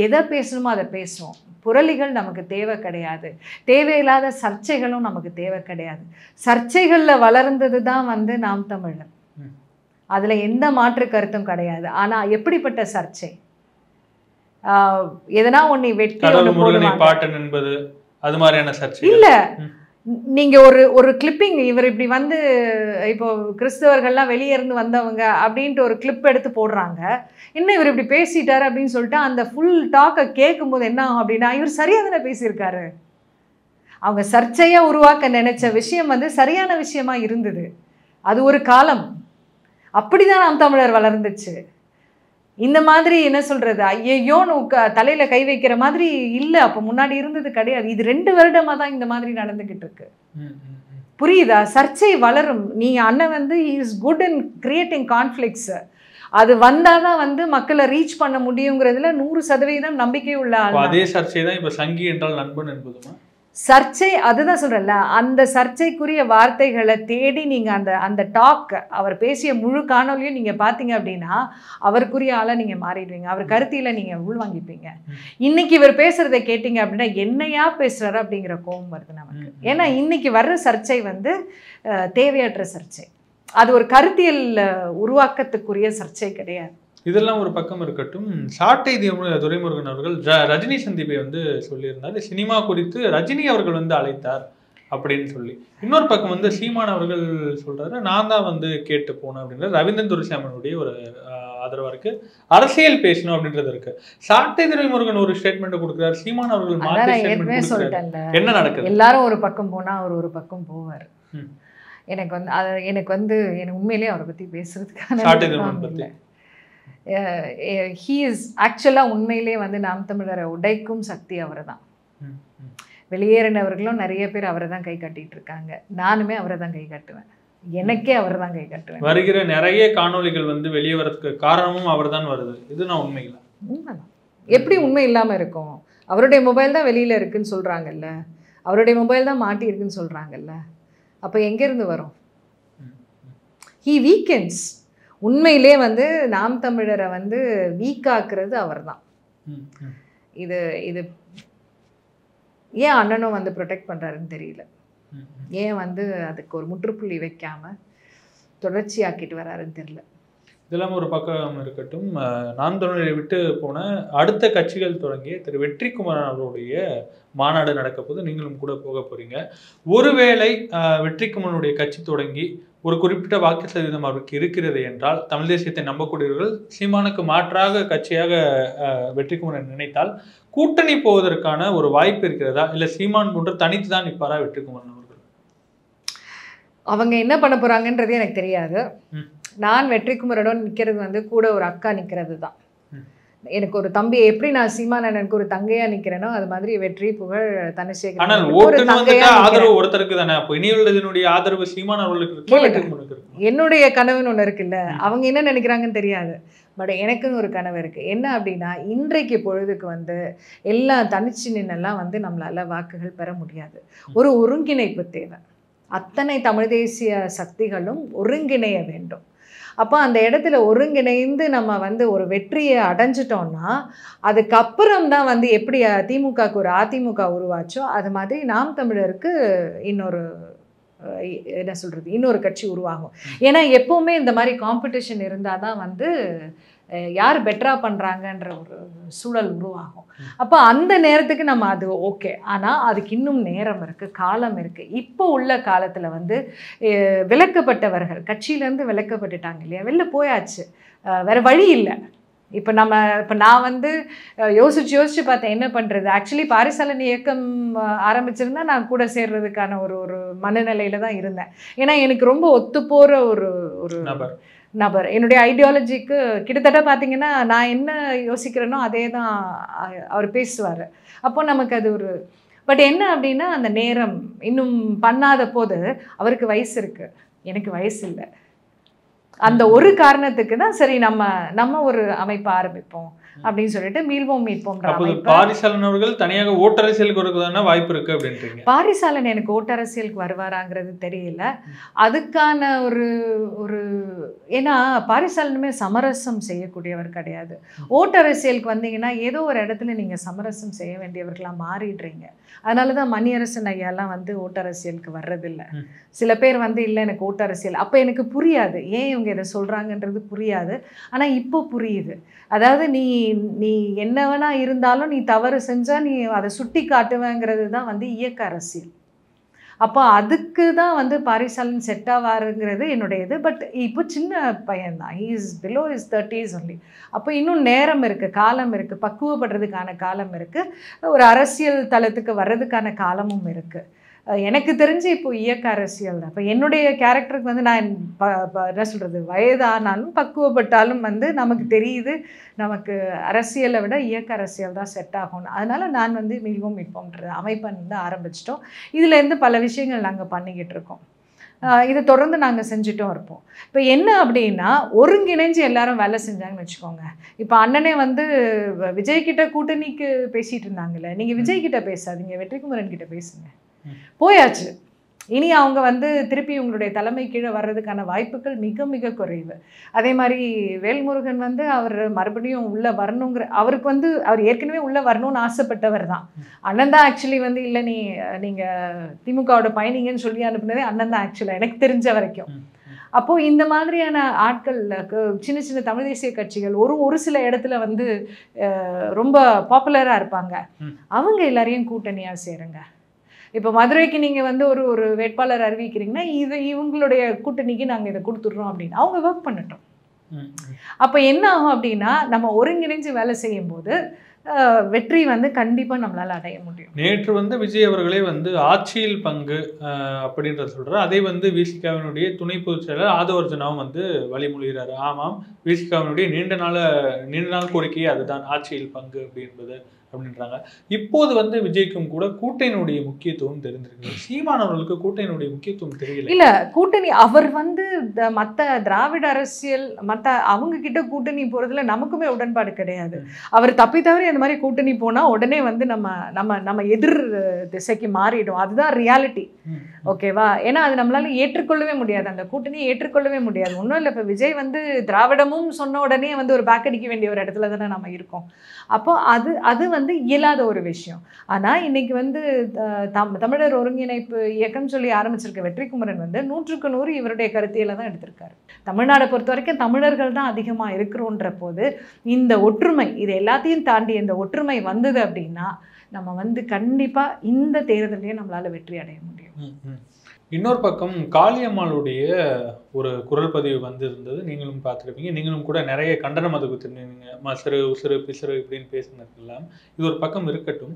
எதை பேசணுமோ அதை பேசுவோம். புரளிகள் நமக்கு தேவை கிடையாது, தேவையில்லாத சர்ச்சைகளும் நமக்கு தேவை கிடையாது. சர்ச்சைகளில் வளர்ந்தது தான் வந்து நாம் தமிழர், அதில் எந்த மாற்று கருத்தும் கிடையாது. ஆனால் எப்படிப்பட்ட சர்ச்சை, எதனா ஒன்று வெட்டி பாட்டன் என்பது அது மாதிரியான சர்ச்சை இல்லை. நீங்க ஒரு கிளிப்பிங், இவர் இப்படி வந்து இப்போ கிறிஸ்தவர்கள்லாம் வெளியே இருந்து வந்தவங்க அப்படின்ட்டு ஒரு கிளிப் எடுத்து போடுறாங்க, என்ன இவர் இப்படி பேசிட்டாரு அப்படின்னு சொல்லிட்டு அந்த ஃபுல் டாக்கை கேட்கும்போது என்ன ஆகும் அப்படின்னா, இவர் சரியா தானே பேசியிருக்காரு. அவங்க சர்ச்சையா உருவாக்க நினைச்ச விஷயம் வந்து சரியான விஷயமா இருந்தது. அது ஒரு காலம் அப்படிதான் நாம் தமிழர் வளர்ந்துச்சு. இந்த மாதிரி என்ன சொல்றது, ஐயோன்னு தலையில கை வைக்கிற மாதிரி இல்லை, அப்போ முன்னாடி இருந்தது கிடையாது. இது 2 வருடமா தான் இந்த மாதிரி நடந்துகிட்டு இருக்கு. புரியுதா? சர்ச்சை வளரும். நீ அண்ணன் வந்து is good in creating conflicts. அது வந்தாதான் வந்து மக்களை ரீச் பண்ண முடியுங்கிறதுல 100% நம்பிக்கை உள்ள ஆள். அதே சர்ச்சை தான் இப்போ சங்கி என்றால் நண்பன் என்பதுமா சர்ச்சை. அதுதான் சொல்றேன்ல, அந்த சர்ச்சைக்குரிய வார்த்தைகளை தேடி நீங்க அந்த டாக், அவர் பேசிய முழு காணொலியும் நீங்க பாத்தீங்க அப்படின்னா அவருக்குரிய ஆளை நீங்க மாறிடுவீங்க, அவர் கருத்தியில நீங்க உள்வாங்கிப்பீங்க. இன்னைக்கு இவர் பேசுறதை கேட்டீங்க அப்படின்னா என்னையா பேசுறாரு அப்படிங்கிற கோபம் வருது நமக்கு. ஏன்னா இன்னைக்கு வர்ற சர்ச்சை வந்து தேவையற்ற சர்ச்சை, அது ஒரு கருத்தியல் உருவாக்கத்துக்குரிய சர்ச்சை கிடையாது. இதெல்லாம் ஒரு பக்கம் இருக்கட்டும், சாட்டை துரைமுருகன் அவர்கள் ரஜினி சந்திப்பை வந்து சொல்லியிருந்தார். சினிமா குறித்து ரஜினி அவர்கள் வந்து அழைத்தார் அப்படின்னு சொல்லி. இன்னொரு பக்கம் வந்து சீமான் அவர்கள் சொல்றாரு, நான் தான் வந்து கேட்டு போனேன் அப்படின்ற ரவீந்திரன் துரைசாமியினுடைய ஒரு ஆதரவா இருக்கு, அரசியல் பேசணும் அப்படின்றது இருக்கு. சாட்டை துரைமுருகன் ஒரு ஸ்டேட்மெண்ட் கொடுக்குறாரு, சீமான் அவர்கள் என்ன நடக்குது? எல்லாரும் ஒரு பக்கம் போனா அவர் ஒரு பக்கம் போவார். எனக்கு உண்மையிலேயே அவரை பத்தி பேசுறதுக்கான ஹீ இஸ் ஆக்சுவலாக உண்மையிலே வந்து நாம் தமிழரை உடைக்கும் சக்தி அவர் தான். வெளியேறினவர்களும் நிறைய பேர் அவரை தான் கை கட்டிட்டு இருக்காங்க. நானுமே அவரை தான் கை கட்டுவேன். எனக்கே அவர் தான் கை கட்டுவேன். வருகிற நிறைய காணொளிகள் வந்து வெளியே வரதுக்கு காரணமும் அவர் தான் வருது. இது நான் உண்மையில உண்மைதான். எப்படி உண்மை இல்லாமல் இருக்கும்? அவருடைய மொபைல் தான் வெளியில் இருக்குன்னு சொல்கிறாங்கல்ல, அவருடைய மொபைல் தான் மாட்டி இருக்குன்னு சொல்கிறாங்கல்ல, அப்போ எங்கேருந்து வரும்? He weekends. உண்மையிலே வந்து நாம் தமிழரை வந்து வீக்காக்குறது அவர் தான். இது இது ஏன் அண்ணனும் வந்து ப்ரொடெக்ட் பண்ணுறாருன்னு தெரியல. ஏன் வந்து அதுக்கு ஒரு முற்றுப்புள்ளி வைக்காமல் தொடர்ச்சியாக்கிட்டு வராருன்னு தெரியல. இதெல்லாம் ஒரு பக்கம் இருக்கட்டும். நாம் தமிழரை விட்டு போன அடுத்த கட்சிகள் தொடங்கிய திரு வெற்றிக்குமரன் அவருடைய மாநாடு நடக்க போது நீங்களும் கூட போக போறீங்க. ஒருவேளை வெற்றிக்குமரனுடைய கட்சி தொடங்கி ஒரு குறிப்பிட்ட வாக்கு சதவீதம் அவருக்கு இருக்கிறது என்றால், தமிழ் தேசியத்தை நம்பக்கூடியவர்கள் சீமானுக்கு மாற்றாக கட்சியாக வெற்றிக்குமரன் நினைத்தால் கூட்டணி போவதற்கான ஒரு வாய்ப்பு இருக்கிறதா? இல்லை சீமான் போன்று தனித்து தான் நிற்பாரா வெற்றிக்குமரன் அவர்கள்? அவங்க என்ன பண்ண போறாங்கன்றது எனக்கு தெரியாது. நான் வெற்றிக்குமரனுடன் நிற்கிறது வந்து கூட ஒரு அக்கா நிற்கிறது தான். எனக்கு ஒரு தம்பி, எப்படி நான் சீமான் எனக்கு ஒரு தங்கையா நிக்கிறேனோ அது மாதிரி வெற்றி, புகழ், தனசேகர் ஆதரவு ஒருத்தருக்கு தானே. அப்போ இனியுள்ளதனுடைய ஆதரவு சீமான் அவர்களுக்கு. என்னுடைய கனவுன்னு ஒன்று இருக்குல்ல, அவங்க என்ன நினைக்கிறாங்கன்னு தெரியாது. பட் எனக்குன்னு ஒரு கனவு இருக்கு. என்ன அப்படின்னா, இன்றைக்கு பொழுதுக்கு வந்து எல்லாம் தனிச்சு நின்னெல்லாம் வந்து நம்மளால வாக்குகள் பெற முடியாது. ஒரு ஒருங்கிணைப்பு தேவை. அத்தனை தமிழ் தேசிய சக்திகளும் ஒருங்கிணைய வேண்டும். அப்போ அந்த இடத்துல ஒருங்கிணைந்து நம்ம வந்து ஒரு வெற்றியை அடைஞ்சிட்டோம்னா, அதுக்கப்புறம் தான் வந்து எப்படி திமுகவுக்கு ஒரு அதிமுக உருவாச்சோ அது மாதிரி நாம் தமிழருக்கு இன்னொரு என்ன சொல்கிறது, இன்னொரு கட்சி உருவாகும். ஏன்னா எப்போவுமே இந்த மாதிரி காம்படிஷன் இருந்தால் தான் வந்து யார் பெட்டராக பண்ணுறாங்கன்ற ஒரு சூழல் உருவாகும். அப்போ அந்த நேரத்துக்கு நம்ம அது ஓகே. ஆனால் அதுக்கு இன்னும் நேரம் இருக்குது, காலம் இருக்குது. இப்போ உள்ள காலத்தில் வந்து விலக்கப்பட்டவர்கள் கட்சியிலேருந்து விலக்கப்பட்டுட்டாங்க இல்லையா, வெளில போயாச்சு, வேறு வழி இல்லை. இப்போ நான் வந்து யோசிச்சு பார்த்தேன் என்ன பண்ணுறது. ஆக்சுவலி பாரிசாலன் இயக்கம் ஆரம்பிச்சிருந்தா நான் கூட சேர்றதுக்கான ஒரு மனநிலையில் தான் இருந்தேன். ஏன்னா எனக்கு ரொம்ப ஒத்து போகிற ஒரு நபர், என்னுடைய ஐடியாலஜிக்கு கிட்டத்தட்ட பார்த்தீங்கன்னா நான் என்ன யோசிக்கிறேனோ அதே தான் அவர் பேசுவார். அப்போ நமக்கு அது ஒரு பட் என்ன அப்படின்னா, அந்த நேரம் இன்னும் பண்ணாத போது அவருக்கு வயசு இருக்குது, எனக்கு வயசு இல்லை. அந்த ஒரு காரணத்துக்கு தான் சரி நம்ம ஒரு அமைப்பை ஆரம்பிப்போம் அப்படின்னு சொல்லிட்டு மீள்வோம் மீட்போம். பாரிசாலன் அவர்கள் தனியாக ஓட்டரசியலுக்கு வருவதான வாய்ப்பு இருக்கு அப்படின்றீங்க? பாரிசாலன் எனக்கு ஓட்டரசியலுக்கு வருவாராங்கிறது தெரியல. அதுக்கான ஒரு ஏன்னா பாரிசாலனுமே சமரசம் செய்யக்கூடியவர் கிடையாது. ஓட்டரசியலுக்கு வந்தீங்கன்னா ஏதோ ஒரு இடத்துல நீங்கள் சமரசம் செய்ய வேண்டியவர்களாக மாறிடுறீங்க. அதனால தான் மணியரசன் ஐயாலாம் வந்து ஓட்டரசியலுக்கு வர்றதில்லை. சில பேர் வந்து இல்லை எனக்கு ஓட்டரசியல், அப்போ எனக்கு புரியாது ஏன் இவங்க இதை சொல்கிறாங்கன்றது புரியாது. ஆனால் இப்போ புரியுது. அதாவது நீ என்ன வேணா இருந்தாலும் நீ தவறு செஞ்சால் நீ அதை சுட்டி காட்டுவேங்கிறது தான் வந்து இயக்க அரசியல். அப்போ அதுக்கு தான் வந்து பாரிசாலன் செட் ஆவாருங்கிறது என்னுடைய இது. பட் இப்போ சின்ன பையன்தான், he is below is 30s only. அப்போ இன்னும் நேரம் இருக்குது, காலம் இருக்குது, பக்குவப்படுறதுக்கான காலம் இருக்குது, ஒரு அரசியல் தளத்துக்கு வர்றதுக்கான காலமும் இருக்குது. எனக்கு தெரிஞ்சு இப்போ இயக்க அரசியல் தான். இப்போ என்னுடைய கேரக்டருக்கு வந்து நான் என்ன சொல்கிறது, வயதானாலும் பக்குவப்பட்டாலும் வந்து நமக்கு தெரியுது நமக்கு அரசியலை விட இயக்க அரசியல் தான் செட் ஆகும்னு. அதனால் நான் வந்து மீள்வோம் மீட்போம்ன்ற அமைப்பை வந்து ஆரம்பிச்சிட்டோம். இதுலேருந்து பல விஷயங்கள் நாங்கள் பண்ணிக்கிட்டு இருக்கோம். இதை தொடர்ந்து நாங்கள் செஞ்சுட்டும் இருப்போம். இப்போ என்ன அப்படின்னா, ஒருங்கிணைஞ்சு எல்லாரும் வேலை செஞ்சாங்கன்னு வச்சுக்கோங்க. இப்போ அண்ணனே வந்து விஜய்கிட்ட கூட்டணிக்கு பேசிகிட்டு இருந்தாங்கல்ல, நீங்கள் விஜய்கிட்ட பேசாதீங்க, வெற்றிக்குமரன் கிட்ட பேசுங்க. போயாச்சு. இனி அவங்க வந்து திருப்பி உங்களுடைய தலைமை கீழே வர்றதுக்கான வாய்ப்புகள் மிக மிக குறைவு. அதே மாதிரி வேல்முருகன் வந்து அவர் மறுபடியும் உள்ளே வரணுங்கிற அவருக்கு வந்து அவர் ஏற்கனவே உள்ளே வரணும்னு ஆசைப்பட்டவர் தான். அண்ணன் தான் ஆக்சுவலி வந்து இல்லை நீங்கள் திமுகவோட பயணிங்கன்னு சொல்லி அனுப்புனதே அண்ணன் தான் ஆக்சுவலாக எனக்கு தெரிஞ்ச வரைக்கும். அப்போது இந்த மாதிரியான ஆட்கள் சின்ன சின்ன தமிழ் தேசிய கட்சிகள் ஒரு சில இடத்துல வந்து ரொம்ப பாப்புலராக இருப்பாங்க. அவங்க எல்லாரையும் கூட்டணியாக சேருங்க. இப்போ மதுரைக்கு நீங்கள் வந்து ஒரு வேட்பாளர் அறிவிக்கிறீங்கன்னா இவங்களுடைய கூட்டணிக்கு நாங்கள் இதை கொடுத்துட்றோம் அப்படின்னு அவங்க ஒர்க் பண்ணட்டும். அப்போ என்ன ஆகும் அப்படின்னா, நம்ம ஒருங்கிணைஞ்சு வேலை செய்யும் போது வெற்றி வந்து கண்டிப்பாக நம்மளால் அடைய முடியும். நேற்று வந்து விஜய் அவர்களே வந்து ஆட்சியில் பங்கு அப்படின்றத சொல்கிறார். அதை வந்து விசிகாவினுடைய துணை பொதுச் செயலர் ஆதவர்ஜனாவும் வந்து வழிமொழிகிறார். ஆமாம், விசிகாவினுடைய நீண்ட நாள் கோரிக்கையே அதுதான், ஆட்சியில் பங்கு அப்படின்றது அப்படின்றாங்க. இப்போது வந்து விஜய்க்கும் கூட கூட்டணியுடைய முக்கியத்துவம் தெரிஞ்சிருக்கு. சீமான் அவர்களுக்கு கூட்டணியுடைய முக்கியத்துவம் தெரியல. இல்ல, கூட்டணி அவர் வந்து மற்ற திராவிட அரசியல் மற்ற அவங்க கிட்ட கூட்டணி போறதுல நமக்குமே உடன்பாடு கிடையாது. அவர் தப்பி தவறி அந்த மாதிரி கூட்டணி போனா உடனே வந்து நம்ம எதிர் திசைக்கு மாறிடும். அதுதான் ரியாலிட்டி. ஓகேவா? ஏன்னா அது நம்மளால ஏற்றுக்கொள்ளவே முடியாது, அந்த கூட்டணியை ஏற்றுக்கொள்ளவே முடியாது. ஒன்றும் இல்லை, இப்போ விஜய் வந்து திராவிடமும் சொன்ன உடனே வந்து ஒரு பேக் அடிக்க வேண்டிய ஒரு இடத்துல தானே நம்ம இருக்கோம். அப்போ அது வந்து இயலாத ஒரு விஷயம். ஆனால் இன்னைக்கு வந்து தமிழர் ஒருங்கிணைப்பு இயக்கம் சொல்லி ஆரம்பிச்சிருக்க வெற்றிக்குமரன் வந்து 100க்கு 100 இவருடைய கருத்தியலை தான் எடுத்திருக்காரு. தமிழ்நாடை பொறுத்த வரைக்கும் தமிழர்கள் தான் அதிகமாக இருக்கிறோன்ற போது இந்த ஒற்றுமை, இது எல்லாத்தையும் தாண்டி இந்த ஒற்றுமை வந்தது அப்படின்னா நம்ம வந்து கண்டிப்பாக இந்த தேர்தலையே நம்மளால் வெற்றி அடைய முடியும். இன்னொரு பக்கம் காளியம்மாளுடைய ஒரு குரல் பதிவு வந்திருந்தது, நீங்களும் பார்த்துருப்பீங்க. நீங்களும் கூட நிறைய கண்டனம் அதுக்கு தெரிஞ்சுங்க, மசரு உசுறு பிசுறு இப்படின்னு பேசினதுக்கெல்லாம். இது ஒரு பக்கம் இருக்கட்டும்.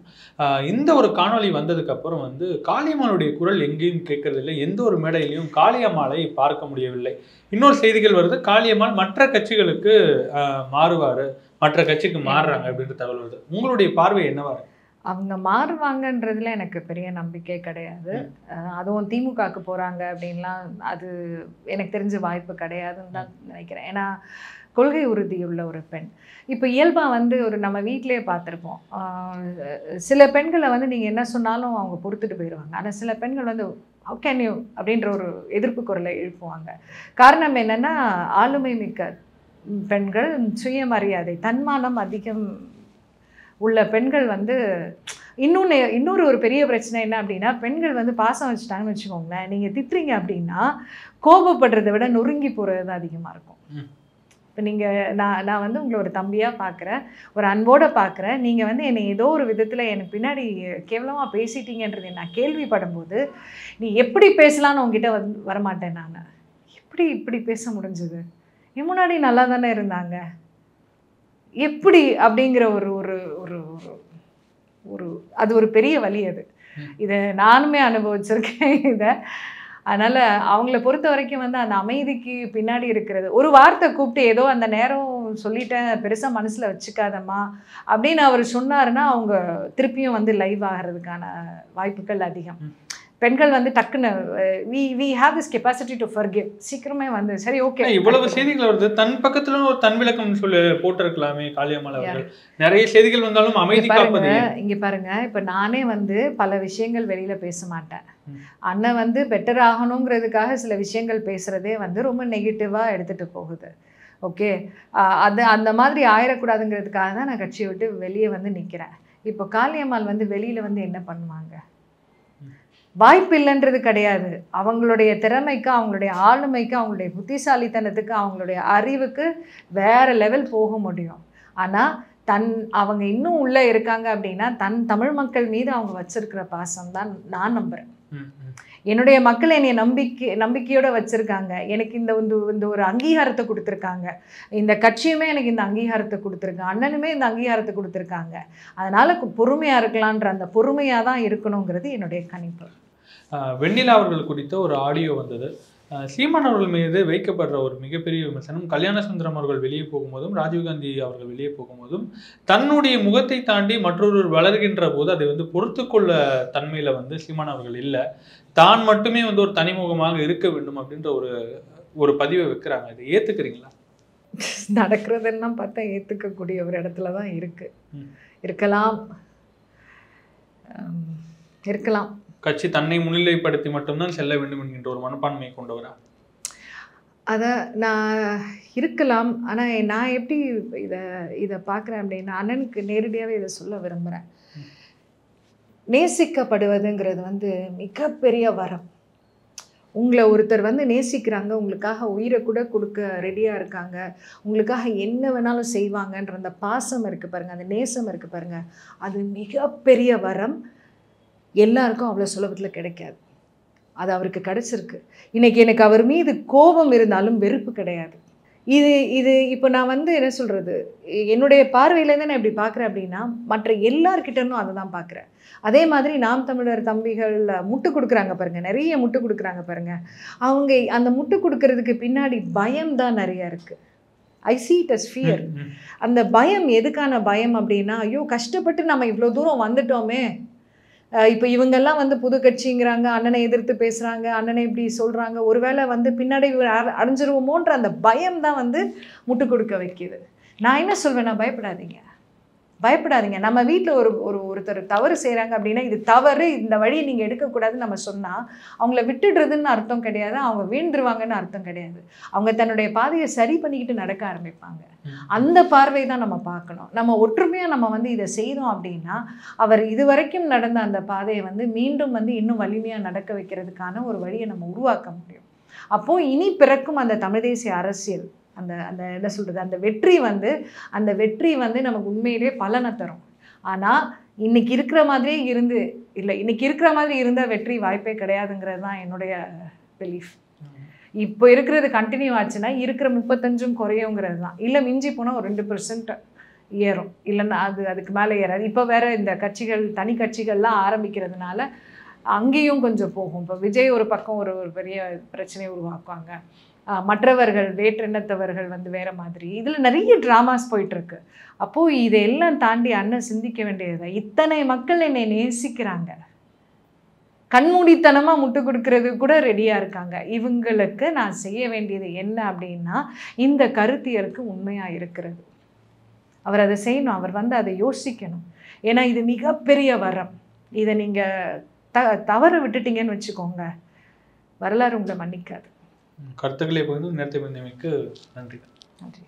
இந்த ஒரு காணொலி வந்ததுக்கப்புறம் வந்து காளியம்மாளுடைய குரல் எங்கேயும் கேட்கறதில்லை, எந்த ஒரு மேடையிலையும் காளியம்மாளை பார்க்க முடியவில்லை. இன்னொரு செய்திகள் வருது, காளியம்மாள் மற்ற கட்சிகளுக்கு மாறுவார், மற்ற கட்சிக்கு மாறுறாங்க அப்படின்ற தகவல் வருது. உங்களுடைய பார்வை என்னவா இருக்கு? அவங்க மாறுவாங்கன்றதுல எனக்கு பெரிய நம்பிக்கை கிடையாது. அதுவும் திமுகவுக்கு போகிறாங்க அப்படின்லாம் அது எனக்கு தெரிஞ்ச வாய்ப்பு கிடையாதுன்னு தான் நினைக்கிறேன். ஏன்னா கொள்கை உறுதியுள்ள ஒரு பெண். இப்போ இயல்பாக வந்து ஒரு நம்ம வீட்டிலே பார்த்துருப்போம், சில பெண்களை வந்து நீங்கள் என்ன சொன்னாலும் அவங்க பொறுத்துட்டு போயிடுவாங்க. ஆனால் சில பெண்கள் வந்து how can you அப்படின்ற ஒரு எதிர்ப்பு குரலை எழுப்புவாங்க. காரணம் என்னென்னா, ஆளுமை மிக்க பெண்கள், சுயமரியாதை, தன்மானம் அதிகம் உள்ள பெண்கள் வந்து இன்னொரு ஒரு பெரிய பிரச்சனை என்ன அப்படின்னா, பெண்கள் வந்து பாசம் வச்சுட்டாங்கன்னு வச்சுக்கோங்களேன், நீங்கள் திட்டுறீங்க அப்படின்னா கோபப்படுறதை விட நொறுங்கி போகிறது தான் அதிகமாக இருக்கும். இப்போ நீங்கள் நான் வந்து உங்களை ஒரு தம்பியாக பார்க்குறேன், ஒரு அன்போடு பார்க்குறேன், நீங்கள் வந்து என்னை ஏதோ ஒரு விதத்தில் எனக்கு பின்னாடி கேவலமாக பேசிட்டீங்கன்றது நான் கேள்விப்படும் போது நீ எப்படி பேசலான்னு உங்ககிட்ட வரமாட்டேன். நான் எப்படி இப்படி பேச முடிஞ்சது, என் முன்னாடி நல்லா தானே இருந்தாங்க, எப்படி அப்படிங்கிற ஒரு ஒரு ஒரு ஒரு அது ஒரு பெரிய வலி. அது இதை நானுமே அனுபவிச்சிருக்கேன் இதை. அதனால் அவங்கள பொறுத்த வரைக்கும் வந்து அந்த அமைதிக்கு பின்னாடி இருக்கிறது, ஒரு வார்த்தை கூப்பிட்டு ஏதோ அந்த நேரம் சொல்லிட்டேன் பெருசாக மனசில் வச்சுக்காதம்மா அப்படின்னு அவர் சொன்னாருன்னா அவங்க திருப்பியும் வந்து லைவ் ஆகிறதுக்கான வாய்ப்புகள் அதிகம். பெண்கள் வந்து டக்குன்னு we have this capacity to forgive, சீக்கிரமே வந்து சரி ஓகே. இவ்வளவு செய்திகள் வருது, தன் பக்கத்துல ஒரு தன் விளக்கம் சொல்லி போட்டிருக்கலாமே காளியம்மாள் அவர்கள். நிறைய செய்திகள் வந்தாலும் அமைதி காப்பது. இங்க பாருங்க, இப்ப நானே வந்து பல விஷயங்கள் வெளியில பேச மாட்டேன். அண்ணன் வந்து பெட்டர் ஆகணுங்கிறதுக்காக சில விஷயங்கள் பேசுறதே வந்து ரொம்ப நெகட்டிவா எடுத்துட்டு போகுது. ஓகே, அது அந்த மாதிரி ஆயிடக்கூடாதுங்கிறதுக்காக தான் நான் கட்சியை விட்டு வெளியே வந்து நிற்கிறேன். இப்போ காளியம்மாள் வந்து வெளியில வந்து என்ன பண்ணுவாங்க? வாய்ப்பு இல்லைன்றது கிடையாது. அவங்களுடைய திறமைக்கு, அவங்களுடைய ஆளுமைக்கு, அவங்களுடைய புத்திசாலித்தனத்துக்கு, அவங்களுடைய அறிவுக்கு வேற லெவல் போக முடியும். ஆனால் அவங்க இன்னும் உள்ளே இருக்காங்க அப்படின்னா தமிழ் மக்கள் மீது அவங்க வச்சிருக்கிற பாசம் தான் நான் நம்புகிறேன். என்னுடைய மக்கள் என்னை நம்பிக்கையோடு வச்சுருக்காங்க. எனக்கு இந்த ஒரு அங்கீகாரத்தை கொடுத்துருக்காங்க. இந்த கட்சியுமே எனக்கு இந்த அங்கீகாரத்தை கொடுத்துருக்காங்க, அண்ணனுமே இந்த அங்கீகாரத்தை கொடுத்துருக்காங்க. அதனால் பொறுமையாக இருக்கலான்ற அந்த பொறுமையாக தான் இருக்கணுங்கிறது என்னுடைய கணிப்பு. வெண்ணிலா அவர்கள் குறித்த ஒரு ஆடியோ வந்தது. சீமான் அவர்கள் மீது வைக்கப்படுற ஒரு மிகப்பெரிய விமர்சனம், கல்யாணசுந்தரம் அவர்கள் வெளியே போகும்போதும் ராஜீவ்காந்தி அவர்கள் வெளியே போகும்போதும் தன்னுடைய முகத்தை தாண்டி மற்றொரு வளர்கின்ற போது அதை வந்து பொறுத்து கொள்ள தன்மையில் வந்து சீமான் அவர்கள் இல்லை, தான் மட்டுமே வந்து ஒரு தனிமுகமாக இருக்க வேண்டும் அப்படின்ற ஒரு பதிவை வைக்கிறாங்க. இதை ஏற்றுக்கிறீங்களா? நடக்கிறதெல்லாம் பார்த்தா ஏற்றுக்கக்கூடிய ஒரு இடத்துல தான் இருக்கலாம். கட்சி தன்னை முன்னிலைப்படுத்தி மட்டும்தான் செல்ல வேண்டும் என்கின்ற ஒரு மனப்பான்மையை கொண்டவரா? அதை நான் இருக்கலாம். ஆனால் நான் எப்படி இதை பார்க்குறேன் அப்படின்னா, அண்ணனுக்கு நேரடியாகவே இதை சொல்ல விரும்புகிறேன். நேசிக்கப்படுவதுங்கிறது வந்து மிகப்பெரிய வரம். உங்களை ஒருத்தர் வந்து நேசிக்கிறாங்க, உங்களுக்காக உயிரை கூட கொடுக்க ரெடியாக இருக்காங்க, உங்களுக்காக என்ன வேணாலும் செய்வாங்கன்ற அந்த பாசம் இருக்குது பாருங்கள், அந்த நேசம் இருக்குது பாருங்கள், அது மிகப்பெரிய வரம். எல்லாருக்கும் அவ்வளோ சுலபத்தில் கிடைக்காது. அது அவருக்கு கிடச்சிருக்கு. இன்றைக்கி எனக்கு அவர் மீது கோபம் இருந்தாலும் வெறுப்பு கிடையாது. இது இப்போ நான் வந்து என்ன சொல்கிறது, என்னுடைய பார்வையிலேருந்து நான் எப்படி பார்க்குறேன் அப்படின்னா, மற்ற எல்லார்கிட்டனும் அதை தான் பார்க்குறேன். அதே மாதிரி நாம் தமிழர் தம்பிகள் முட்டு கொடுக்குறாங்க பாருங்கள், நிறைய முட்டு கொடுக்குறாங்க பாருங்கள். அவங்க அந்த முட்டு கொடுக்கறதுக்கு பின்னாடி பயம் தான் நிறையா இருக்குது. ஐ see it as fear. அந்த பயம் எதுக்கான பயம் அப்படின்னா, ஐயோ கஷ்டப்பட்டு நம்ம இவ்வளோ தூரம் வந்துட்டோமே, இப்போ இவங்கெல்லாம் வந்து புது கட்சிங்கிறாங்க, அண்ணனை எதிர்த்து பேசுகிறாங்க, அண்ணனை இப்படி சொல்கிறாங்க, ஒருவேளை வந்து பின்னாடி அடைஞ்சிருவோமோன்ற அந்த பயம் தான் வந்து முட்டு கொடுக்க வைக்கிது. நான் என்ன சொல்வேன்னா, பயப்படாதீங்க, பயப்படாதீங்க. நம்ம வீட்டில் ஒருத்தர் தவறு செய்கிறாங்க அப்படின்னா, இது தவறு, இந்த வழியை நீங்கள் எடுக்கக்கூடாதுன்னு நம்ம சொன்னால் அவங்கள விட்டுடுறதுன்னு அர்த்தம் கிடையாது, அவங்க வீழ்ந்துருவாங்கன்னு அர்த்தம் கிடையாது. அவங்க தன்னுடைய பாதையை சரி பண்ணிக்கிட்டு நடக்க ஆரம்பிப்பாங்க. அந்த பார்வை தான் நம்ம பார்க்கணும். நம்ம ஒற்றுமையாக நம்ம வந்து இதை செய்தோம் அப்படின்னா, அவர் இதுவரைக்கும் நடந்த அந்த பாதையை வந்து மீண்டும் வந்து இன்னும் வலிமையாக நடக்க வைக்கிறதுக்கான ஒரு வழியை நம்ம உருவாக்க முடியும். அப்போது இனி பிறக்கும் அந்த தமிழ் தேசிய அரசியல், அந்த என்ன சொல்கிறது, அந்த வெற்றி வந்து நமக்கு உண்மையிலேயே பலனை தரும். ஆனால் இன்னைக்கு இருக்கிற மாதிரியே இன்னைக்கு இருக்கிற மாதிரி இருந்தால் வெற்றி வாய்ப்பே கிடையாதுங்கிறது தான் என்னுடைய பிலீஃப். இப்போ இருக்கிறது கண்டினியூ ஆச்சுன்னா இருக்கிற 35 குறையுங்கிறது தான். இல்லை மிஞ்சி போனால் ஒரு 2% ஏறும், இல்லைன்னா அதுக்கு மேலே ஏறாது. இப்போ வேற இந்த கட்சிகள், தனி கட்சிகள்லாம் ஆரம்பிக்கிறதுனால அங்கேயும் கொஞ்சம் போகும். இப்போ விஜய் ஒரு பக்கம் ஒரு பெரிய பிரச்சனையை உருவாக்குவாங்க, மற்றவர்கள் வேற்றெண்ணத்தவர்கள் வந்து வேறு மாதிரி. இதில் நிறைய ட்ராமாஸ் போயிட்டுருக்கு. அப்போது இதையெல்லாம் தாண்டி அண்ணன் சிந்திக்க வேண்டியது, இத்தனை மக்கள் என்னை நேசிக்கிறாங்க, கண்மூடித்தனமாக முட்டு கொடுக்கறது கூட ரெடியாக இருக்காங்க, இவங்களுக்கு நான் செய்ய வேண்டியது என்ன அப்படின்னா, இந்த கருத்தியருக்கு உண்மையாக இருக்கிறது. அவர் அதை செய்யணும், அவர் வந்து அதை யோசிக்கணும். ஏன்னா இது மிகப்பெரிய வரம். இதை நீங்கள் தவற விட்டுட்டீங்கன்னு வச்சுக்கோங்க, வரலாறு உங்களை மன்னிக்காது. கருத்துக்களை பகிர்ந்து நேரத்தை பகிர்ந்தமைக்கு நன்றி. நன்றி.